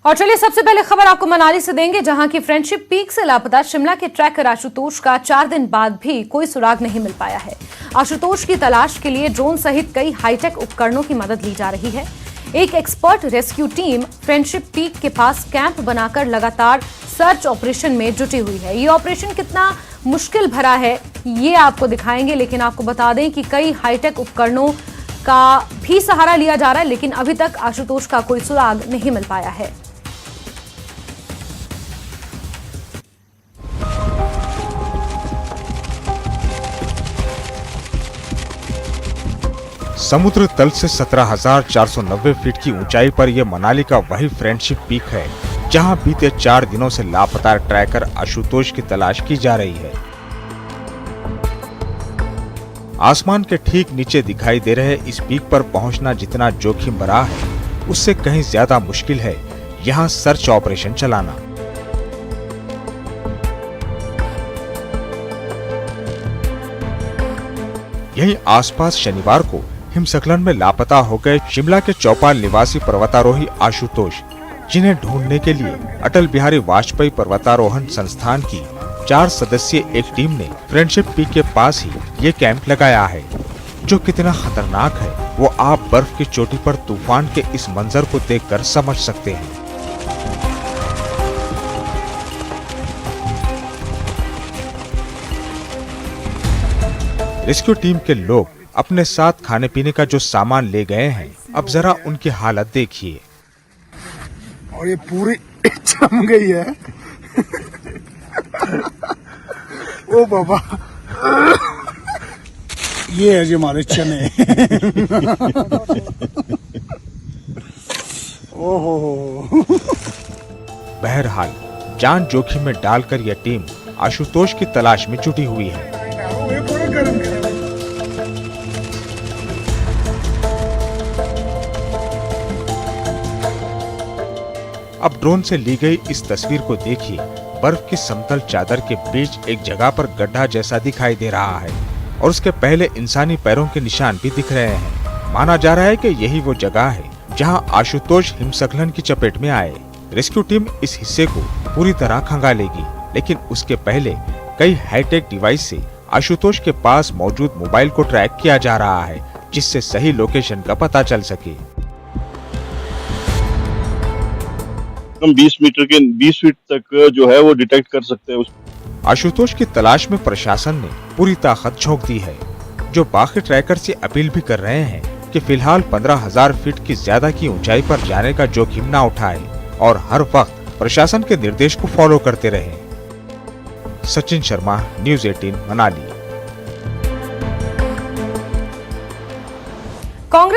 और चलिए सबसे पहले खबर आपको मनाली से देंगे, जहां की फ्रेंडशिप पीक से लापता शिमला के ट्रैकर आशुतोष का 4 दिन बाद भी कोई सुराग नहीं मिल पाया है। आशुतोष की तलाश के लिए ड्रोन सहित कई हाईटेक उपकरणों की मदद ली जा रही है। एक expert rescue team friendship peak के पास कैंप बनाकर लगातार सर्च ऑपरेशन में जुटी हुई है। ये ऑपरेशन कितना मुश्किल भरा है ये आपको दिखाएंगे, लेकिन आपको बता दें कि कई हाईटेक उपकरणों का भी सहारा लिया जा रहा है, लेकिन अभी तक आशुतोष का कोई सुराग नहीं मिल पाया है। समुद्र तल से 17,490 फीट की ऊंचाई पर यह मनाली का वही फ्रेंडशिप पीक है, जहां बीते 4 दिनों से लापता ट्रैकर आशुतोष की तलाश की जा रही है। आसमान के ठीक नीचे दिखाई दे रहे इस पीक पर पहुंचना जितना जोखिम भरा है, उससे कहीं ज्यादा मुश्किल है यहां सर्च ऑपरेशन चलाना। यहीं आसपास शनिवार को हिमस्खलन में लापता हो गए शिमला के चौपाल निवासी पर्वतारोही आशुतोष, जिन्हें ढूंढने के लिए अटल बिहारी वाजपेयी पर्वतारोहण संस्थान की 4 सदस्यीय एक टीम ने फ्रेंडशिप पीक के पास ही ये कैंप लगाया है। जो कितना खतरनाक है वो आप बर्फ की चोटी पर तूफान के इस मंजर को देखकर समझ सकते हैं। रेस्क्यू टीम के लोग अपने साथ खाने पीने का जो सामान ले गए हैं, अब जरा उनकी हालत देखिए। और ये पूरी जम गई है। ओ बाबा, ये है जी हमारे चने। ओहो। बहरहाल जान जोखिम में डालकर यह टीम आशुतोष की तलाश में जुटी हुई है। अब ड्रोन से ली गई इस तस्वीर को देखिए। बर्फ की समतल चादर के बीच एक जगह पर गड्ढा जैसा दिखाई दे रहा है और उसके पहले इंसानी पैरों के निशान भी दिख रहे हैं। माना जा रहा है कि यही वो जगह है जहां आशुतोष हिमस्खलन की चपेट में आए। रेस्क्यू टीम इस हिस्से को पूरी तरह खंगालेगी, लेकिन उसके पहले कई हाईटेक डिवाइस से आशुतोष के पास मौजूद मोबाइल को ट्रैक किया जा रहा है, जिससे सही लोकेशन का पता चल सके। हम 20 फीट तक जो है वो डिटेक्ट कर सकते हैं। आशुतोष की तलाश में प्रशासन ने पूरी ताकत झोंक दी है, जो बाकी ट्रैकर से अपील भी कर रहे हैं कि फिलहाल 15,000 फीट की ज्यादा की ऊंचाई पर जाने का जोखिम न उठाए और हर वक्त प्रशासन के निर्देश को फॉलो करते रहें। सचिन शर्मा, न्यूज़ 18 मनाली।